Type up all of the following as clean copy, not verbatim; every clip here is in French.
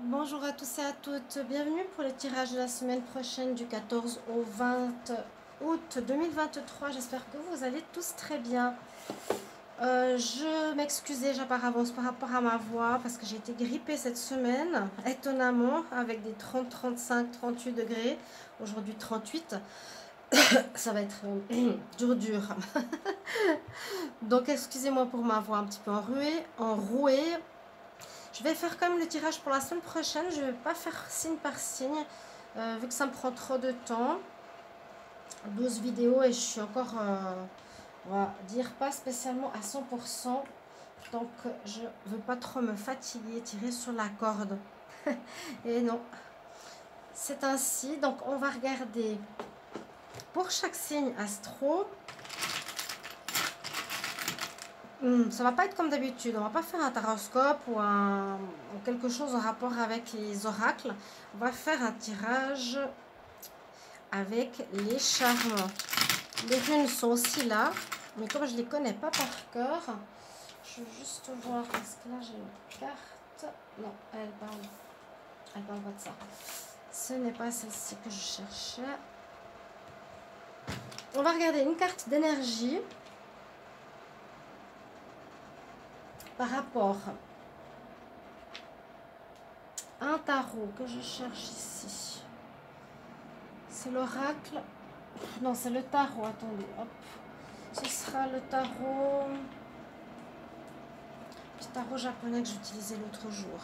Bonjour à tous et à toutes, bienvenue pour le tirage de la semaine prochaine du 14 au 20 août 2023. J'espère que vous allez tous très bien. Je m'excuse déjà par avance par rapport à ma voix parce que j'ai été grippée cette semaine, étonnamment, avec des 30, 35, 38 degrés. Aujourd'hui 38, ça va être dur. Donc excusez-moi pour ma voix un petit peu enrouée. Je vais faire quand même le tirage pour la semaine prochaine. Je ne vais pas faire signe par signe, vu que ça me prend trop de temps. 12 vidéos et je suis encore, on va dire, pas spécialement à 100%. Donc, je ne veux pas trop me fatiguer, tirer sur la corde. Et non, c'est ainsi. Donc, on va regarder pour chaque signe astro. Ça va pas être comme d'habitude. On va pas faire un taroscope ou quelque chose en rapport avec les oracles. On va faire un tirage avec les charmes. Les runes sont aussi là, mais comme je les connais pas par cœur, je veux juste voir parce que là j'ai une carte. Non, elle parle pas de ça. Ce n'est pas celle-ci que je cherchais. On va regarder une carte d'énergie par rapport à un tarot que je cherche ici. C'est l'oracle. Non, c'est le tarot. Attendez, hop. Ce sera le tarot. Le tarot japonais que j'utilisais l'autre jour.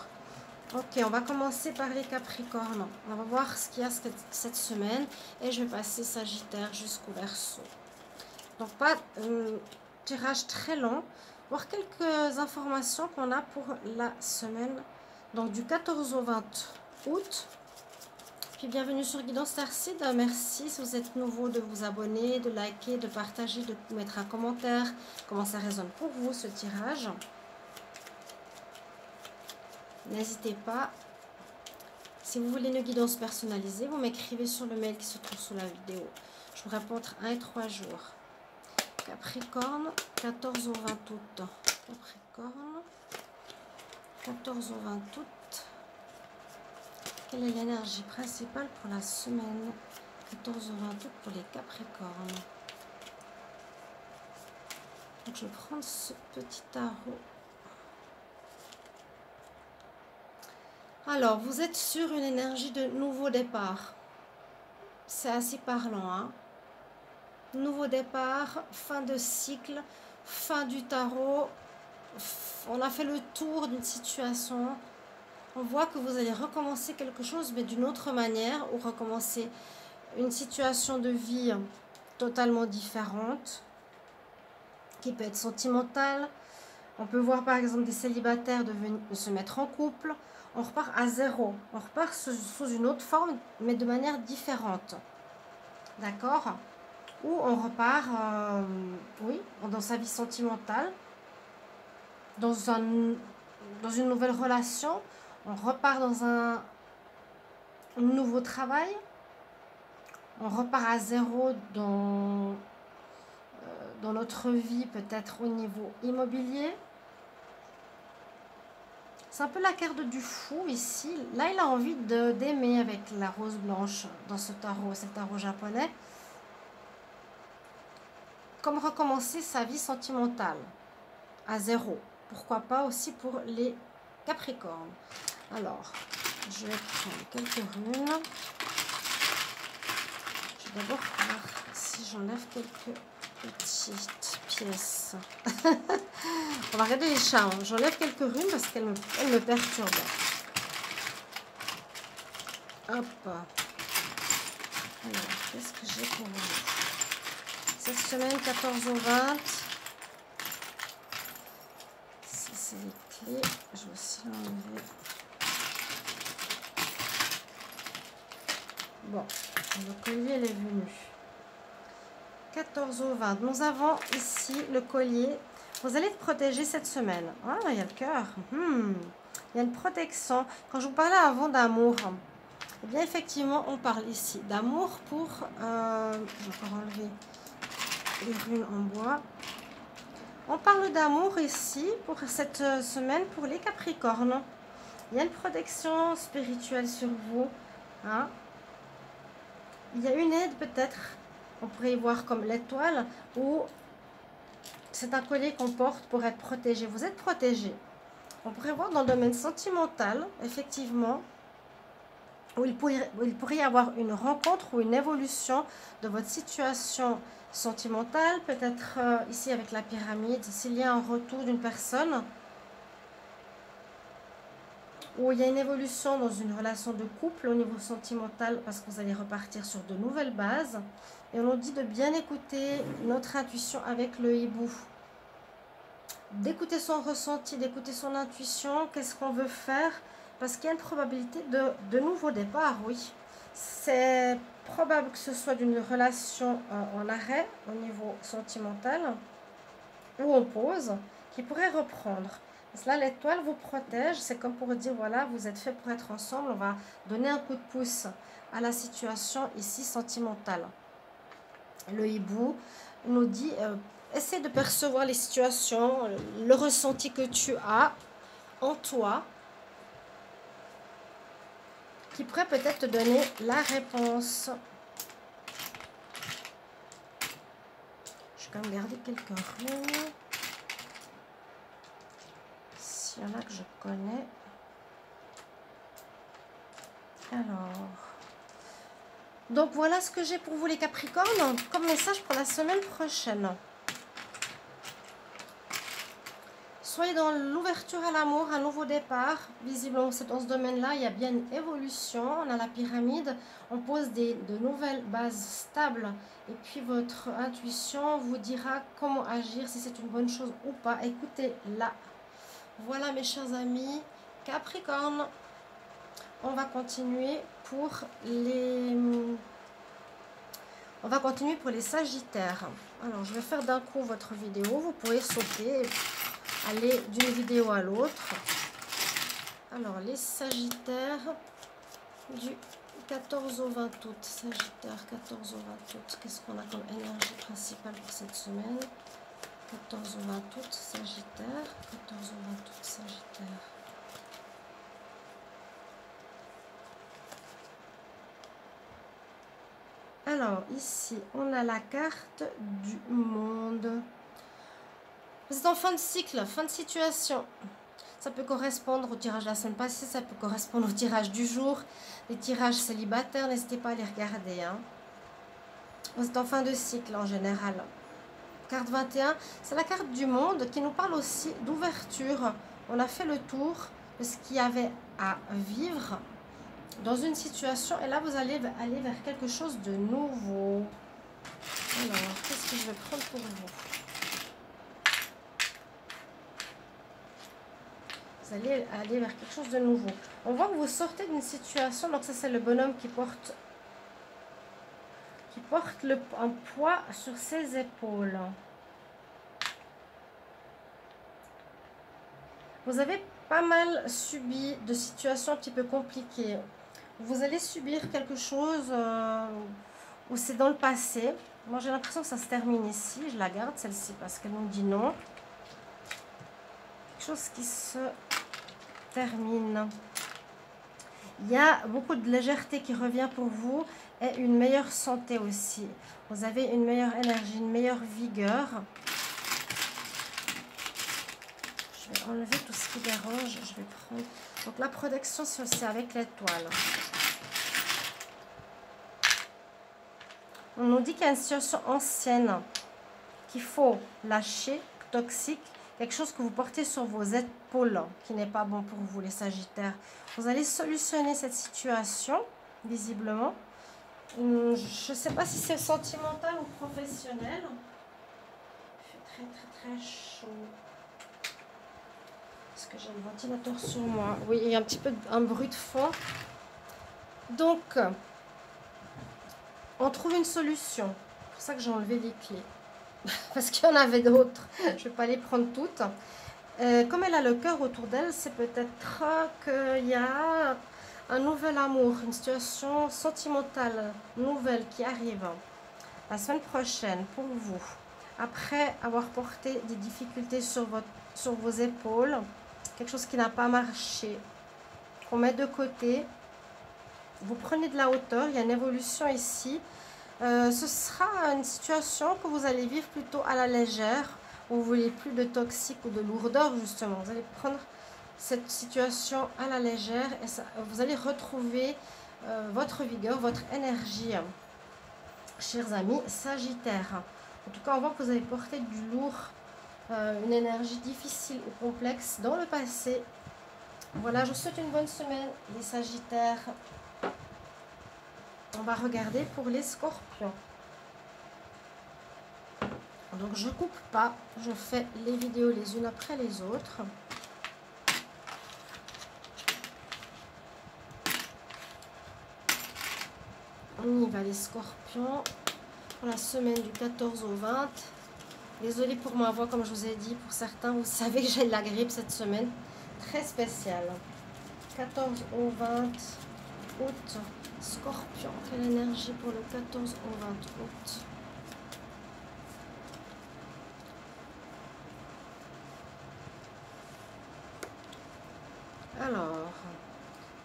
Ok, on va commencer par les Capricornes. On va voir ce qu'il y a cette semaine. Et je vais passer Sagittaire jusqu'au Verseau. Donc, pas tirage très long. Voir quelques informations qu'on a pour la semaine. Donc, du 14 au 20 août. Puis, bienvenue sur Guidance Starseed. Merci si vous êtes nouveau de vous abonner, de liker, de partager, de mettre un commentaire. Comment ça résonne pour vous, ce tirage. N'hésitez pas. Si vous voulez une guidance personnalisée, vous m'écrivez sur le mail qui se trouve sous la vidéo. Je vous réponds entre 1 et 3 jours. Capricorne, 14 au 20 août. Capricorne, 14 au 20 août. Quelle est l'énergie principale pour la semaine 14 au 20 août pour les Capricornes? Donc je vais prendre ce petit tarot. Alors, vous êtes sur une énergie de nouveau départ. C'est assez parlant, hein? Nouveau départ, fin de cycle, fin du tarot. On a fait le tour d'une situation. On voit que vous allez recommencer quelque chose, mais d'une autre manière, ou recommencer une situation de vie totalement différente, qui peut être sentimentale. On peut voir par exemple des célibataires de se mettre en couple. On repart à zéro. On repart sous une autre forme, mais de manière différente. D'accord? Ou on repart, oui, dans sa vie sentimentale, dans une nouvelle relation. On repart dans un nouveau travail. On repart à zéro dans notre vie, peut-être au niveau immobilier. C'est un peu la carte du fou ici. Là, il a envie d'aimer avec la rose blanche dans ce tarot. C'est le tarot japonais. Comme recommencer sa vie sentimentale à zéro. Pourquoi pas aussi pour les Capricornes. Alors, je vais prendre quelques runes. Je vais d'abord voir si j'enlève quelques petites pièces. On va regarder les charmes. J'enlève quelques runes parce qu'elles me perturbent. Hop. Alors, qu'est-ce que j'ai pour vous? Cette semaine, 14 au 20. Ça, c'est les clés. Je vais aussi l'enlever. Bon, le collier, elle est venue. 14 au 20. Nous avons ici le collier. Vous allez être protégé cette semaine. Ah, il y a le cœur. Il y a une protection. Quand je vous parlais avant d'amour, eh bien, effectivement, on parle ici d'amour pour... je vais encore enlever les runes en bois. On parle d'amour ici pour cette semaine pour les Capricornes. Il y a une protection spirituelle sur vous. Hein. Il y a une aide peut-être. On pourrait y voir comme l'étoile. Ou c'est un collier qu'on porte pour être protégé. Vous êtes protégé. On pourrait voir dans le domaine sentimental, effectivement, où il pourrait y avoir une rencontre ou une évolution de votre situation sentimentale. Peut-être ici avec la pyramide, s'il y a un retour d'une personne, ou il y a une évolution dans une relation de couple au niveau sentimental, parce que vous allez repartir sur de nouvelles bases. Et on nous dit de bien écouter notre intuition avec le hibou. D'écouter son ressenti, d'écouter son intuition, qu'est-ce qu'on veut faire, parce qu'il y a une probabilité de nouveau départ, oui. C'est probable que ce soit d'une relation en arrêt au niveau sentimental, ou en pause, qui pourrait reprendre. Parce que là, l'étoile vous protège, c'est comme pour dire, voilà, vous êtes fait pour être ensemble, on va donner un coup de pouce à la situation ici sentimentale. Le hibou nous dit... essaie de percevoir les situations, le ressenti que tu as en toi, qui pourrait peut-être te donner la réponse. Je vais quand même garder quelques runes. S'il y en a que je connais. Alors. Donc voilà ce que j'ai pour vous les Capricornes, comme message pour la semaine prochaine. Soyez dans l'ouverture à l'amour, un nouveau départ. Visiblement, dans ce domaine-là, il y a bien une évolution. On a la pyramide, on pose de nouvelles bases stables. Et puis, votre intuition vous dira comment agir, si c'est une bonne chose ou pas. Écoutez-la. Voilà, mes chers amis, Capricorne. On va continuer pour les... On va continuer pour les Sagittaires. Alors, je vais faire d'un coup votre vidéo. Vous pouvez sauter... aller d'une vidéo à l'autre. Alors, les Sagittaires du 14 au 20 août. Sagittaire, 14 au 20 août. Qu'est-ce qu'on a comme énergie principale pour cette semaine? 14 au 20 août, Sagittaire. 14 au 20 août, Sagittaire. Alors, ici, on a la carte du monde. Vous êtes en fin de cycle, fin de situation. Ça peut correspondre au tirage de la semaine passée, ça peut correspondre au tirage du jour. Les tirages célibataires, n'hésitez pas à les regarder. Hein. Vous êtes en fin de cycle en général. Carte 21, c'est la carte du monde qui nous parle aussi d'ouverture. On a fait le tour de ce qu'il y avait à vivre dans une situation. Et là, vous allez aller vers quelque chose de nouveau. Alors, qu'est-ce que je vais prendre pour vous? Vous allez aller vers quelque chose de nouveau. On voit que vous sortez d'une situation. Donc ça, c'est le bonhomme qui porte un poids sur ses épaules. Vous avez pas mal subi de situations un petit peu compliquées. Vous allez subir quelque chose où c'est dans le passé. Moi, j'ai l'impression que ça se termine ici. Je la garde, celle-ci, parce qu'elle nous dit non. Quelque chose qui se... termine. Il y a beaucoup de légèreté qui revient pour vous et une meilleure santé aussi. Vous avez une meilleure énergie, une meilleure vigueur. Je vais enlever tout ce qui dérange. Je vais prendre... Donc la protection, c'est avec l'étoile. On nous dit qu'il y a une situation ancienne qu'il faut lâcher, toxique. Quelque chose que vous portez sur vos épaules, qui n'est pas bon pour vous, les Sagittaires. Vous allez solutionner cette situation, visiblement. Je ne sais pas si c'est sentimental ou professionnel. Il fait très, très, très chaud. Est-ce que j'ai le ventilateur sur moi? Oui, il y a un petit peu un bruit de fond. Donc, on trouve une solution. C'est pour ça que j'ai enlevé les clés. Parce qu'il y en avait d'autres. Je ne vais pas les prendre toutes. Comme elle a le cœur autour d'elle, c'est peut-être qu'il y a un nouvel amour, une situation sentimentale nouvelle qui arrive la semaine prochaine pour vous. Après avoir porté des difficultés sur vos épaules, quelque chose qui n'a pas marché. qu'on met de côté. Vous prenez de la hauteur, il y a une évolution ici. Ce sera une situation que vous allez vivre plutôt à la légère, où vous ne voulez plus de toxique ou de lourdeur justement. Vous allez prendre cette situation à la légère et ça, vous allez retrouver votre vigueur, votre énergie, chers amis Sagittaire. En tout cas, on voit que vous avez porté du lourd, une énergie difficile ou complexe dans le passé. Voilà, je vous souhaite une bonne semaine, les Sagittaires. On va regarder pour les Scorpions. Donc, je coupe pas, je fais les vidéos les unes après les autres. On y va, les Scorpions, pour la semaine du 14 au 20. Désolée pour ma voix, comme je vous ai dit, pour certains, vous savez que j'ai de la grippe cette semaine. Très spéciale. 14 au 20 août. Scorpion, quelle énergie pour le 14 au 20 août. Alors,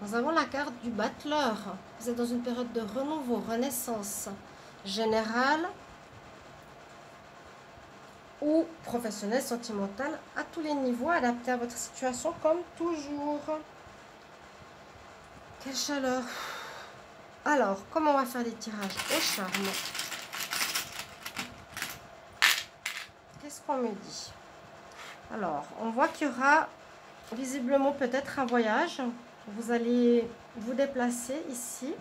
nous avons la carte du battleur. Vous êtes dans une période de renouveau, renaissance générale ou professionnelle, sentimentale, à tous les niveaux, adapté à votre situation comme toujours. Quelle chaleur! Alors, comment on va faire des tirages au charme? Qu'est-ce qu'on me dit? Alors, on voit qu'il y aura visiblement peut-être un voyage. Vous allez vous déplacer ici.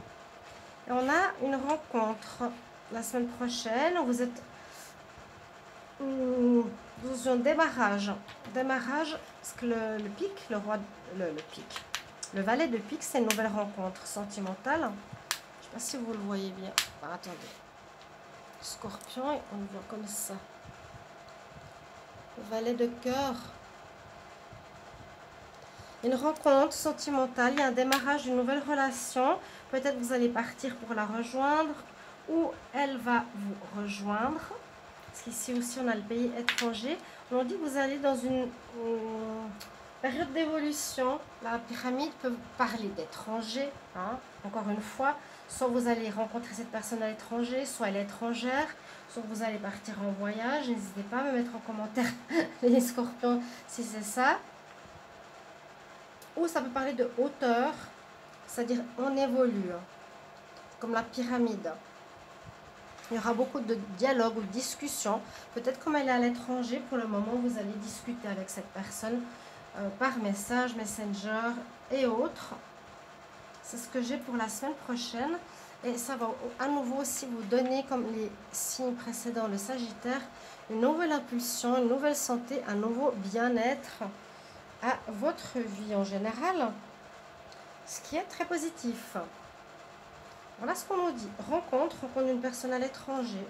Et on a une rencontre la semaine prochaine. Vous êtes dans un démarrage. Démarrage, parce que le pic, le roi, le pic. Le valet de pique, c'est une nouvelle rencontre sentimentale. Je ne sais pas si vous le voyez bien. Ah, attendez. Scorpion, on le voit comme ça. Le valet de cœur. Une rencontre sentimentale, il y a un démarrage d'une nouvelle relation. Peut-être vous allez partir pour la rejoindre ou elle va vous rejoindre. Parce qu'ici aussi, on a le pays étranger. On dit que vous allez dans une période d'évolution. La pyramide peut parler d'étranger, hein, encore une fois. Soit vous allez rencontrer cette personne à l'étranger, soit elle est étrangère, soit vous allez partir en voyage. N'hésitez pas à me mettre en commentaire les scorpions si c'est ça. Ou ça peut parler de hauteur, c'est-à-dire on évolue, comme la pyramide. Il y aura beaucoup de dialogues ou de discussions. Peut-être comme elle est à l'étranger, pour le moment, vous allez discuter avec cette personne par message, messenger et autres. C'est ce que j'ai pour la semaine prochaine. Et ça va à nouveau aussi vous donner, comme les signes précédents, le Sagittaire, une nouvelle impulsion, une nouvelle santé, un nouveau bien-être à votre vie en général. Ce qui est très positif. Voilà ce qu'on nous dit. Rencontre d'une personne à l'étranger.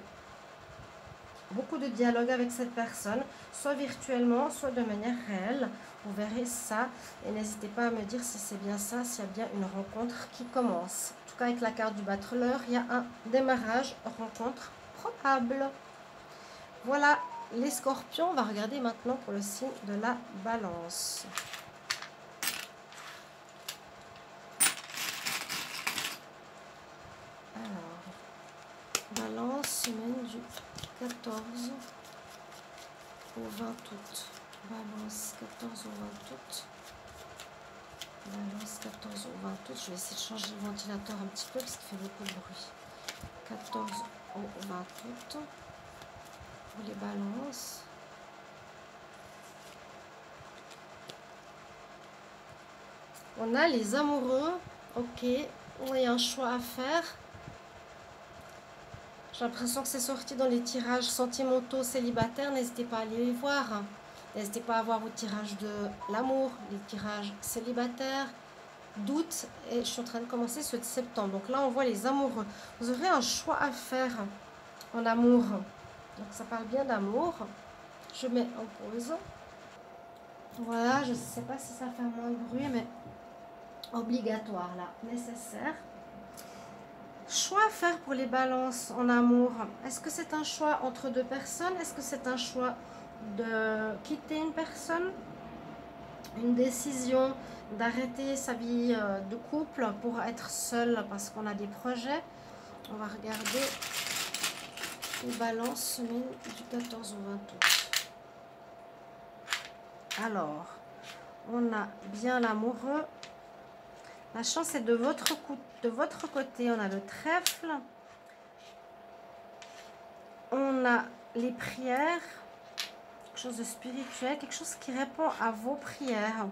Beaucoup de dialogue avec cette personne, soit virtuellement, soit de manière réelle. Vous verrez ça. Et n'hésitez pas à me dire si c'est bien ça, s'il y a bien une rencontre qui commence. En tout cas, avec la carte du battleur, il y a un démarrage, rencontre probable. Voilà les scorpions. On va regarder maintenant pour le signe de la balance. Balance, semaine du 14 au 20 août. Balance, 14 au 20 août. Balance, 14 au 20 août. Je vais essayer de changer le ventilateur un petit peu parce qu'il fait beaucoup de bruit. 14 au 20 août. Pour les balances. On a les amoureux. Ok. Il y a un choix à faire. J'ai l'impression que c'est sorti dans les tirages sentimentaux célibataires. N'hésitez pas à aller les voir. N'hésitez pas à voir vos tirages de l'amour, les tirages célibataires d'août. Et je suis en train de commencer ceux de septembre. Donc là, on voit les amoureux. Vous aurez un choix à faire en amour. Donc ça parle bien d'amour. Je mets en pause. Voilà, je ne sais pas si ça fait moins de bruit, mais obligatoire là, nécessaire. Choix à faire pour les balances en amour. Est-ce que c'est un choix entre deux personnes? Est-ce que c'est un choix de quitter une personne? une décision d'arrêter sa vie de couple pour être seul parce qu'on a des projets. On va regarder les balances semaine du 14 au 20 août. Alors, on a bien l'amoureux. La chance est de votre côté. On a le trèfle. On a les prières. Quelque chose de spirituel. Quelque chose qui répond à vos prières.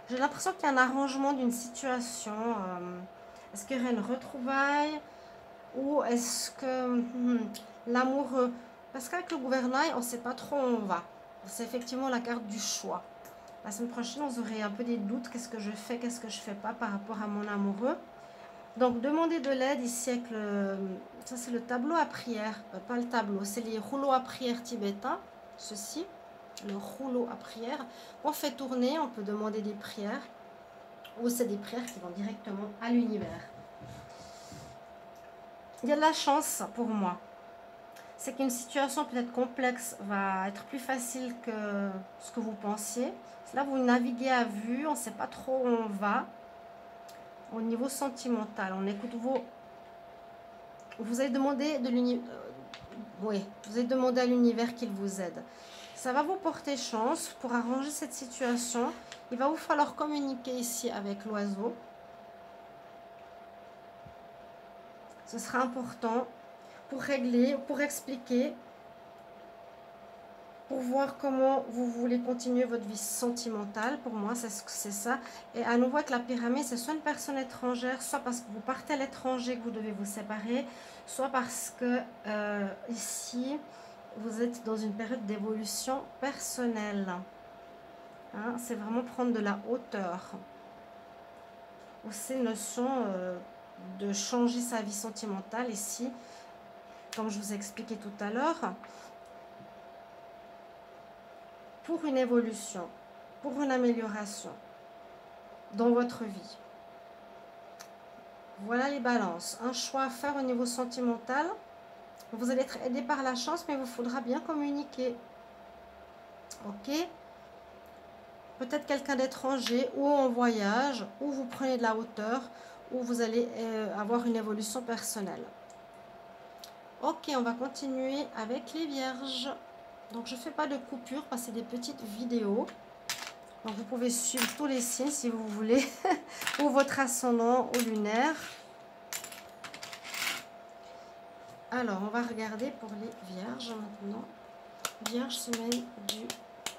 J'ai l'impression qu'il y a un arrangement d'une situation. Est-ce qu'il y aurait une retrouvaille? Ou est-ce que l'amoureux... Parce qu'avec le gouvernail, on ne sait pas trop où on va. C'est effectivement la carte du choix. La semaine prochaine, vous aurez un peu des doutes. Qu'est-ce que je fais, qu'est-ce que je ne fais pas par rapport à mon amoureux. Donc, demandez de l'aide ici avec le... Ça, c'est le tableau à prière. Pas le tableau, c'est les rouleaux à prière tibétains. Ceci, le rouleau à prière. On fait tourner, on peut demander des prières. Ou c'est des prières qui vont directement à l'univers. Il y a de la chance pour moi. C'est qu'une situation peut-être complexe va être plus facile que ce que vous pensiez. Là, vous naviguez à vue, on ne sait pas trop où on va. Au niveau sentimental, on écoute vos... Vous allez demander de l'univers... oui, vous allez demander à l'univers qu'il vous aide. Ça va vous porter chance pour arranger cette situation. Il va vous falloir communiquer ici avec l'oiseau. Ce sera important pour régler, pour expliquer, pour voir comment vous voulez continuer votre vie sentimentale. Pour moi, c'est ça. Et à nouveau, avec la pyramide, c'est soit une personne étrangère, soit parce que vous partez à l'étranger que vous devez vous séparer, soit parce que ici, vous êtes dans une période d'évolution personnelle. Hein, c'est vraiment prendre de la hauteur. C'est une notion de changer sa vie sentimentale ici, comme je vous ai expliqué tout à l'heure, pour une évolution, pour une amélioration dans votre vie. Voilà les balances. Un choix à faire au niveau sentimental. Vous allez être aidé par la chance, mais il vous faudra bien communiquer. Ok? Peut-être quelqu'un d'étranger, ou en voyage, ou vous prenez de la hauteur, ou vous allez avoir une évolution personnelle. Ok, on va continuer avec les vierges. Donc, je ne fais pas de coupure parce que c'est des petites vidéos. Donc, vous pouvez suivre tous les signes si vous voulez. Ou votre ascendant ou lunaire. Alors, on va regarder pour les vierges maintenant. Vierge, semaine du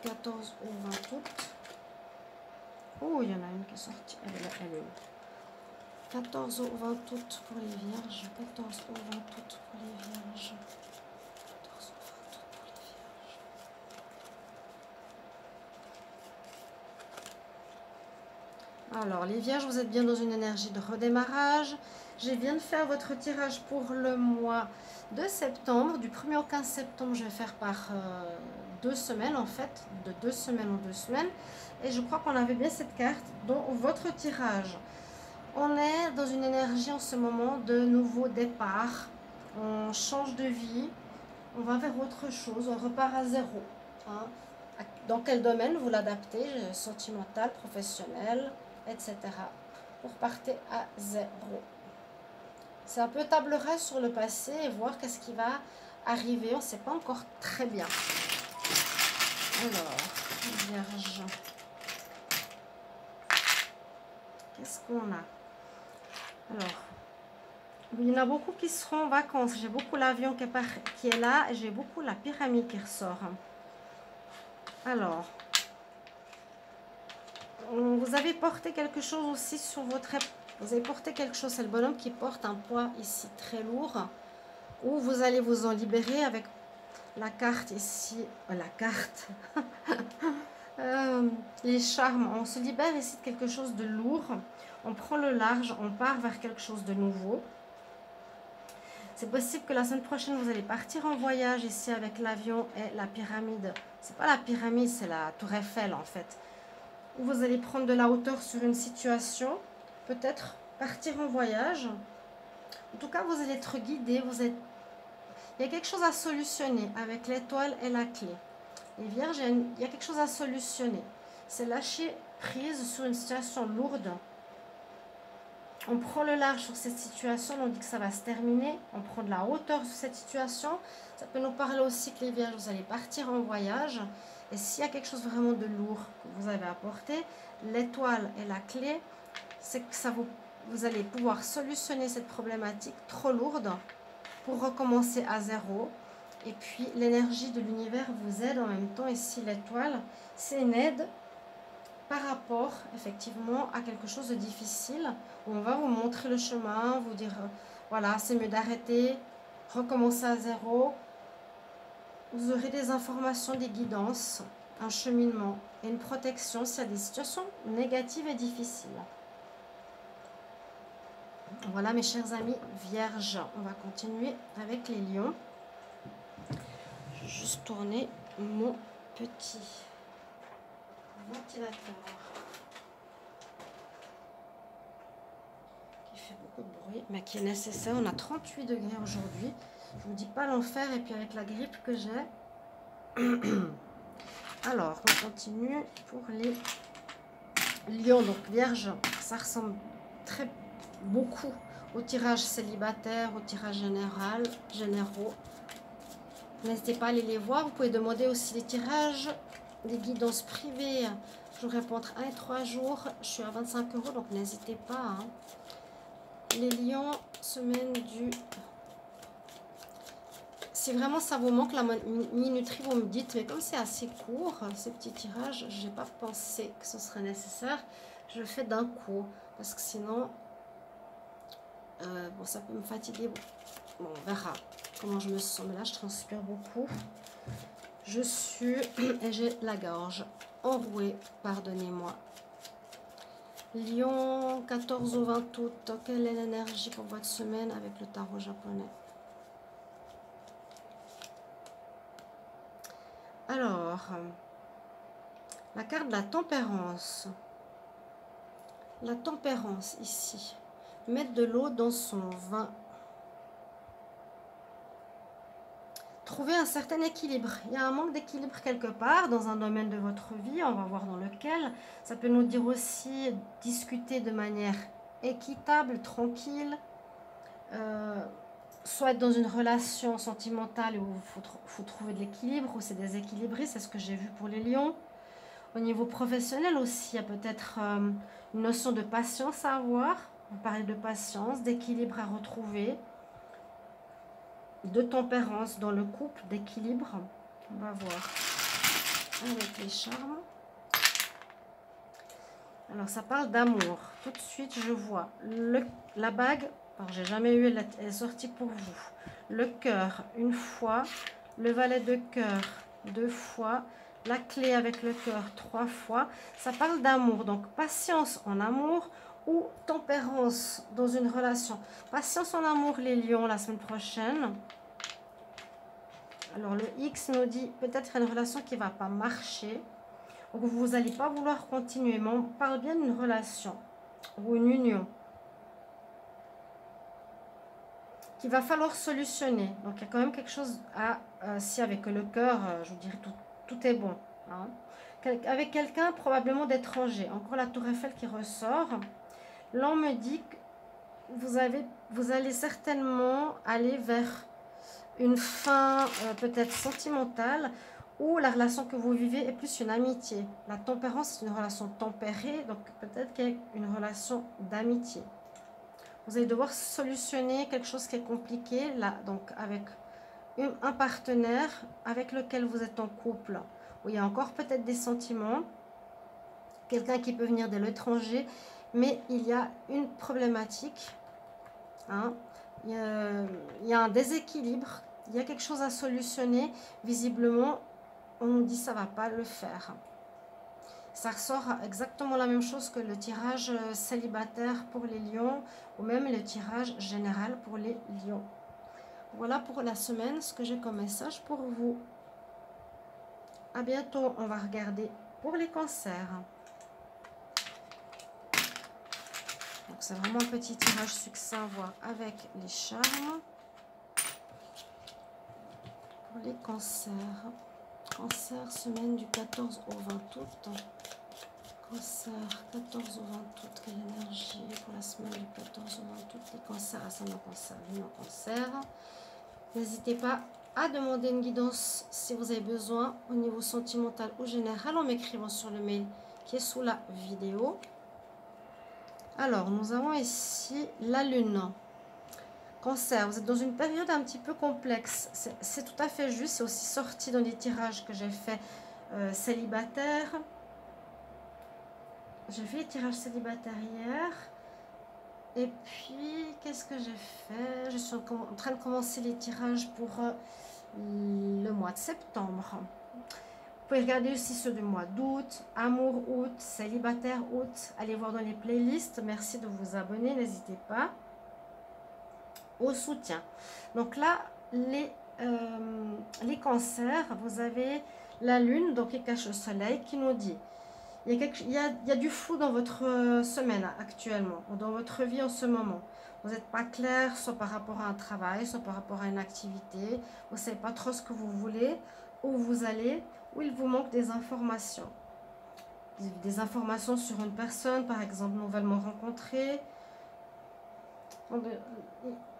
14 au 20 août. Oh, il y en a une qui est sortie. Elle est là, elle est où? 14 au 20 août pour les vierges. 14 au 20 août pour les vierges. 14 au 20 août pour les vierges. Alors, les vierges, vous êtes bien dans une énergie de redémarrage. Je viens de faire votre tirage pour le mois de septembre. Du 1er au 15 septembre, je vais faire par 2 semaines en fait. De 2 semaines en 2 semaines. Et je crois qu'on avait bien cette carte dans votre tirage. On est dans une énergie en ce moment de nouveau départ. On change de vie. On va vers autre chose. On repart à zéro. Hein. Dans quel domaine vous l'adaptez? Sentimental, professionnel, etc. Vous repartez à zéro. C'est un peu table rase sur le passé et voir qu'est-ce qui va arriver. On ne sait pas encore très bien. Alors, Vierge. Qu'est-ce qu'on a? Alors, il y en a beaucoup qui seront en vacances. J'ai beaucoup l'avion qui est là et j'ai beaucoup la pyramide qui ressort. Alors, vous avez porté quelque chose aussi sur votre épaule. Vous avez porté quelque chose, c'est le bonhomme qui porte un poids ici très lourd. Ou vous allez vous en libérer avec la carte ici. La carte. Les charmes. On se libère ici de quelque chose de lourd. On prend le large, on part vers quelque chose de nouveau. C'est possible que la semaine prochaine, vous allez partir en voyage ici avec l'avion et la pyramide. C'est pas la pyramide, c'est la tour Eiffel en fait. Où vous allez prendre de la hauteur sur une situation. Peut-être partir en voyage. En tout cas, vous allez être guidé. Il y a quelque chose à solutionner avec l'étoile et la clé. Les vierges, il y a quelque chose à solutionner. c'est lâcher prise sur une situation lourde. On prend le large sur cette situation, on dit que ça va se terminer. On prend de la hauteur sur cette situation. Ça peut nous parler aussi que les vierges, vous allez partir en voyage. Et s'il y a quelque chose vraiment de lourd que vous avez apporté, l'étoile est la clé. C'est que vous allez pouvoir solutionner cette problématique trop lourde pour recommencer à zéro. Et puis l'énergie de l'univers vous aide en même temps. Ici l'étoile, c'est une aide par rapport effectivement à quelque chose de difficile. Où on va vous montrer le chemin, vous dire voilà, c'est mieux d'arrêter, recommencer à zéro. Vous aurez des informations, des guidances, un cheminement et une protection s'il y a des situations négatives et difficiles. Voilà mes chers amis vierges, on va continuer avec les lions. Je vais juste tourner mon petit ventilateur qui fait beaucoup de bruit mais qui est nécessaire. On a 38 degrés aujourd'hui. Je vous dis pas l'enfer, et puis avec la grippe que j'ai. Alors, on continue pour les lions. Donc, vierge, ça ressemble beaucoup au tirage célibataire, au tirage généraux. N'hésitez pas à aller les voir. Vous pouvez demander aussi les tirages, des guidances privées. Je vous réponds entre 1 et 3 jours. Je suis à 25 €, donc n'hésitez pas. Hein. Les lions, semaine du... Si vraiment ça vous manque la minuterie, vous me dites, mais comme c'est assez court, ces petits tirages, je n'ai pas pensé que ce serait nécessaire. Je le fais d'un coup, parce que sinon, bon, ça peut me fatiguer. Bon, on verra comment je me sens, mais là, je transpire beaucoup. Je suis, et j'ai la gorge enrouée, pardonnez-moi. Lion, 14 au 20 août, quelle est l'énergie pour votre semaine avec le tarot japonais? Alors, la carte de la tempérance. La tempérance ici. Mettre de l'eau dans son vin. Trouver un certain équilibre. Il y a un manque d'équilibre quelque part dans un domaine de votre vie. On va voir dans lequel. Ça peut nous dire aussi discuter de manière équitable, tranquille. Soit être dans une relation sentimentale où il faut trouver de l'équilibre, ou c'est déséquilibré, c'est ce que j'ai vu pour les lions. Au niveau professionnel aussi, il y a peut-être une notion de patience à avoir. Vous parlez de patience, d'équilibre à retrouver, de tempérance dans le couple, d'équilibre. On va voir avec les charmes. Alors, ça parle d'amour. Tout de suite, je vois la bague. Alors, j'ai jamais eu, elle est sortie pour vous. Le cœur, une fois. Le valet de cœur, 2 fois. La clé avec le cœur, 3 fois. Ça parle d'amour. Donc, patience en amour ou tempérance dans une relation. Patience en amour, les lions, la semaine prochaine. Alors, le X nous dit peut-être une relation qui ne va pas marcher. Donc, vous n'allez pas vouloir continuer. Mais on parle bien d'une relation ou une union qu'il va falloir solutionner. Donc, il y a quand même quelque chose à... si avec le cœur, je vous dirais tout est bon. Hein. Avec quelqu'un probablement d'étranger. Encore la tour Eiffel qui ressort. Là, on me dit que vous allez certainement aller vers une fin peut-être sentimentale, ou la relation que vous vivez est plus une amitié. La tempérance, c'est une relation tempérée, donc peut-être qu'il y a une relation d'amitié. Vous allez devoir solutionner quelque chose qui est compliqué, là, donc avec un partenaire avec lequel vous êtes en couple, où il y a encore peut-être des sentiments, quelqu'un qui peut venir de l'étranger, mais il y a une problématique, hein, il y a un déséquilibre, il y a quelque chose à solutionner. Visiblement, on nous dit ça ne va pas le faire. Ça ressort exactement la même chose que le tirage célibataire pour les lions, ou même le tirage général pour les lions. Voilà pour la semaine ce que j'ai comme message pour vous. À bientôt, on va regarder pour les cancers. C'est vraiment un petit tirage succinct à voir avec les charmes. Pour les cancers. Cancer, semaine du 14 au 20 août. Cancer, 14 au 20 août, quelle énergie pour la semaine du 14 au 20 août, les cancers, ascendant cancer, lune en cancer. N'hésitez pas à demander une guidance si vous avez besoin au niveau sentimental ou général en m'écrivant sur le mail qui est sous la vidéo. Alors, nous avons ici la lune. Cancer, vous êtes dans une période un petit peu complexe. C'est tout à fait juste, c'est aussi sorti dans les tirages que j'ai fait célibataire. J'ai fait les tirages célibataires hier. Et puis, qu'est-ce que j'ai fait? Je suis en train de commencer les tirages pour le mois de septembre. Vous pouvez regarder aussi ceux du mois d'août, amour août, célibataire août. Allez voir dans les playlists. Merci de vous abonner, n'hésitez pas. Au soutien. Donc là, les cancers, vous avez la lune, donc qui cache le soleil, qui nous dit il y a du flou dans votre semaine actuellement, ou dans votre vie en ce moment. Vous n'êtes pas clair, soit par rapport à un travail, soit par rapport à une activité. Vous ne savez pas trop ce que vous voulez, où vous allez, où il vous manque des informations. Des informations sur une personne, par exemple, nouvellement rencontrée.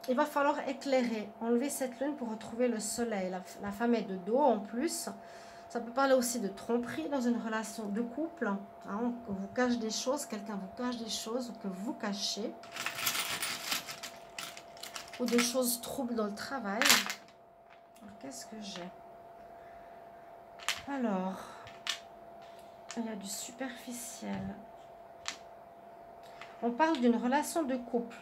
Il va falloir éclairer, enlever cette lune pour retrouver le soleil. La femme est de dos en plus. Ça peut parler aussi de tromperie dans une relation de couple, hein, que vous cache des choses, quelqu'un vous cache des choses que vous cachez, ou des choses troubles dans le travail. Qu'est-ce que j'ai? Alors, il y a du superficiel. On parle d'une relation de couple.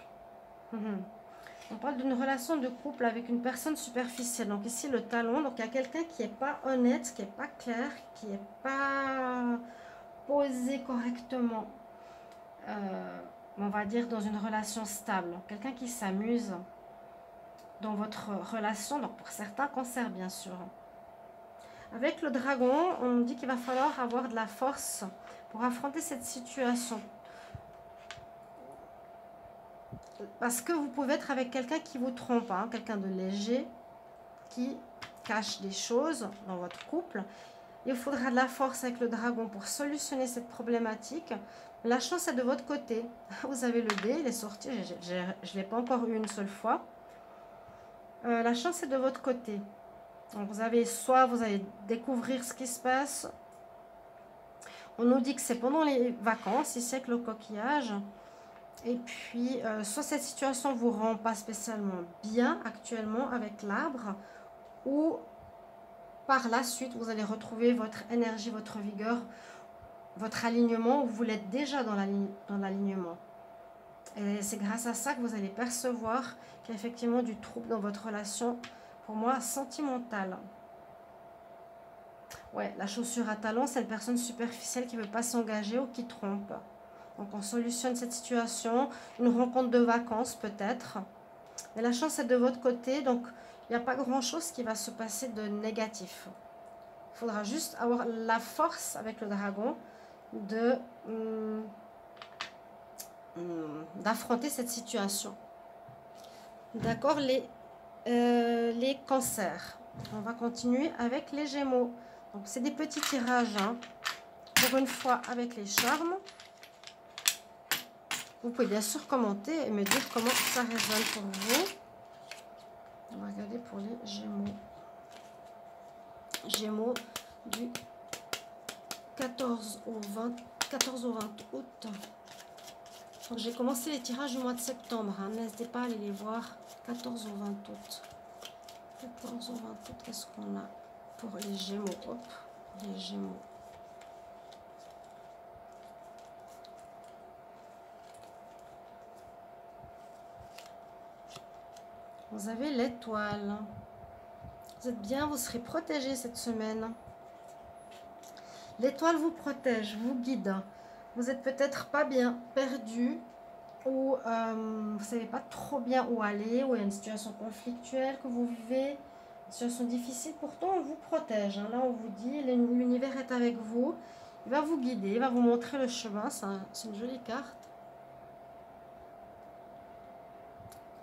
On parle d'une relation de couple avec une personne superficielle. Donc ici le talon, donc il y a quelqu'un qui n'est pas honnête, qui n'est pas clair, qui n'est pas posé correctement, on va dire dans une relation stable. Quelqu'un qui s'amuse dans votre relation, donc pour certains cancers bien sûr. Avec le dragon, on dit qu'il va falloir avoir de la force pour affronter cette situation. Parce que vous pouvez être avec quelqu'un qui vous trompe, hein, quelqu'un de léger, qui cache des choses dans votre couple. Il faudra de la force avec le dragon pour solutionner cette problématique. La chance est de votre côté. Vous avez le dé, il est sorti, je ne l'ai pas encore eu une seule fois. La chance est de votre côté. Donc vous allez découvrir ce qui se passe. On nous dit que c'est pendant les vacances, ici avec le coquillage. Et puis, soit cette situation ne vous rend pas spécialement bien actuellement avec l'arbre, ou par la suite, vous allez retrouver votre énergie, votre vigueur, votre alignement, où vous l'êtes déjà dans l'alignement. Et c'est grâce à ça que vous allez percevoir qu'il y a effectivement du trouble dans votre relation, pour moi, sentimentale. Ouais, la chaussure à talons, c'est une personne superficielle qui ne veut pas s'engager ou qui trompe. Donc on solutionne cette situation, une rencontre de vacances peut-être. Mais la chance est de votre côté, donc il n'y a pas grand-chose qui va se passer de négatif. Il faudra juste avoir la force avec le dragon d'affronter cette situation. D'accord, les cancers. On va continuer avec les gémeaux. Donc c'est des petits tirages, hein, pour une fois avec les charmes. Vous pouvez bien sûr commenter et me dire comment ça résonne pour vous. On va regarder pour les gémeaux. Gémeaux du 14 au 20 août. J'ai commencé les tirages du mois de septembre. Hein. N'hésitez pas à aller les voir. 14 au 20 août. 14 au 20 août, qu'est-ce qu'on a pour les gémeaux? Hop, les gémeaux. Vous avez l'étoile. Vous êtes bien, vous serez protégé cette semaine. L'étoile vous protège, vous guide. Vous n'êtes peut-être pas bien, perdu, ou vous ne savez pas trop bien où aller, ou il y a une situation conflictuelle que vous vivez, une situation difficile. Pourtant, on vous protège. Hein. Là, on vous dit, l'univers est avec vous. Il va vous guider, il va vous montrer le chemin. C'est une jolie carte.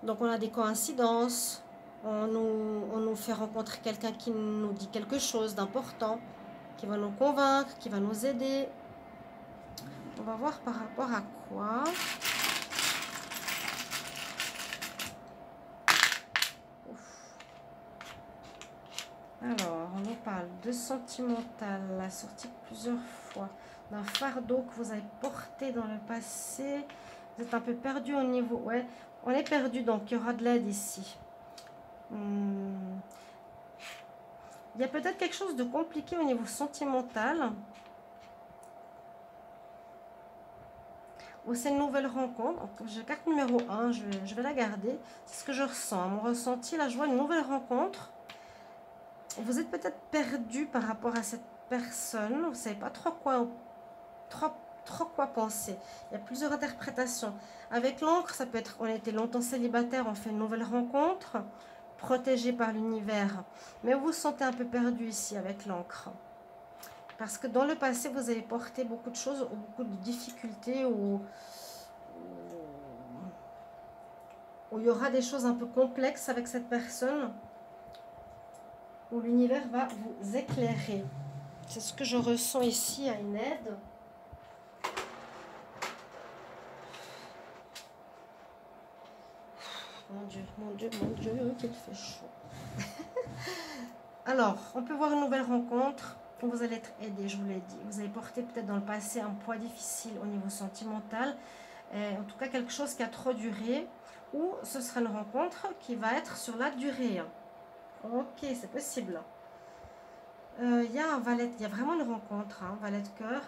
Donc on a des coïncidences, on nous fait rencontrer quelqu'un qui nous dit quelque chose d'important, qui va nous convaincre, qui va nous aider. On va voir par rapport à quoi. Alors, on nous parle de sentimental, la sortie plusieurs fois, d'un fardeau que vous avez porté dans le passé. Vous êtes un peu perdu au niveau... Ouais, on est perdu, donc il y aura de l'aide ici. Il y a peut-être quelque chose de compliqué au niveau sentimental. Ou c'est une nouvelle rencontre. J'ai carte numéro 1, je vais la garder. C'est ce que je ressens. Mon ressenti, là, je vois une nouvelle rencontre. Vous êtes peut-être perdu par rapport à cette personne. Vous ne savez pas trop quoi penser. Il y a plusieurs interprétations. Avec l'encre, ça peut être on était longtemps célibataire, on fait une nouvelle rencontre, protégé par l'univers. Mais vous vous sentez un peu perdu ici avec l'encre. Parce que dans le passé, vous avez porté beaucoup de choses, ou beaucoup de difficultés, ou il y aura des choses un peu complexes avec cette personne, où l'univers va vous éclairer. C'est ce que je ressens ici à une aide. Mon Dieu, mon Dieu, mon Dieu, qu'il fait chaud. Alors, on peut voir une nouvelle rencontre. Vous allez être aidé, je vous l'ai dit. Vous avez porté peut-être dans le passé un poids difficile au niveau sentimental. En tout cas, quelque chose qui a trop duré. Ou ce sera une rencontre qui va être sur la durée. Ok, c'est possible. Il y a un valet, il y a vraiment une rencontre, hein, valet de cœur.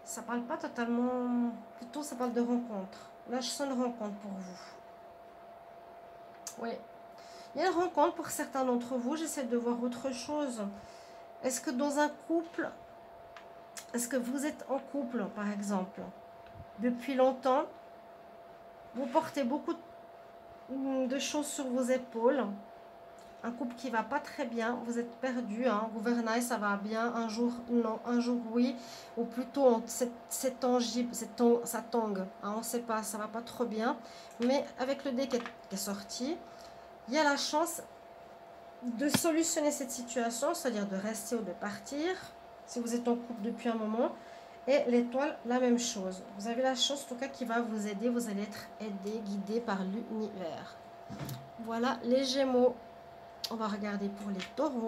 Ça parle pas totalement, plutôt ça parle de rencontre. Là, je sens une rencontre pour vous. Oui, il y a une rencontre pour certains d'entre vous. J'essaie de voir autre chose. Est-ce que dans un couple, est-ce que vous êtes en couple, par exemple, depuis longtemps, vous portez beaucoup de choses sur vos épaules. Un couple qui va pas très bien, vous êtes perdu, hein, gouvernail, ça va bien, un jour non, un jour oui, ou plutôt c'est tangible, ça tangue, hein, on ne sait pas, ça va pas trop bien, mais avec le dé qui est sorti, il y a la chance de solutionner cette situation, c'est-à-dire de rester ou de partir, si vous êtes en couple depuis un moment, et l'étoile, la même chose. Vous avez la chance, en tout cas, qui va vous aider, vous allez être aidé, guidé par l'univers. Voilà, les Gémeaux. On va regarder pour les taureaux.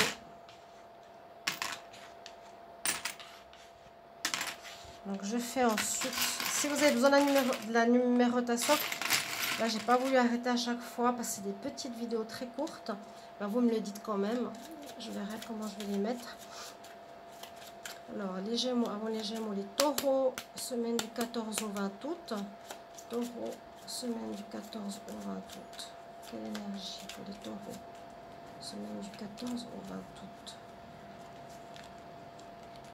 Donc, je fais ensuite... Si vous avez besoin de la numérotation, là, j'ai pas voulu arrêter à chaque fois parce que c'est des petites vidéos très courtes. Ben, vous me le dites quand même. Je verrai comment je vais les mettre. Alors, les Gémeaux, avant les Gémeaux, les taureaux, semaine du 14 au 20 août. Taureaux, semaine du 14 au 20 août. Quelle énergie pour les taureaux? Semaine du 14 au 20 août.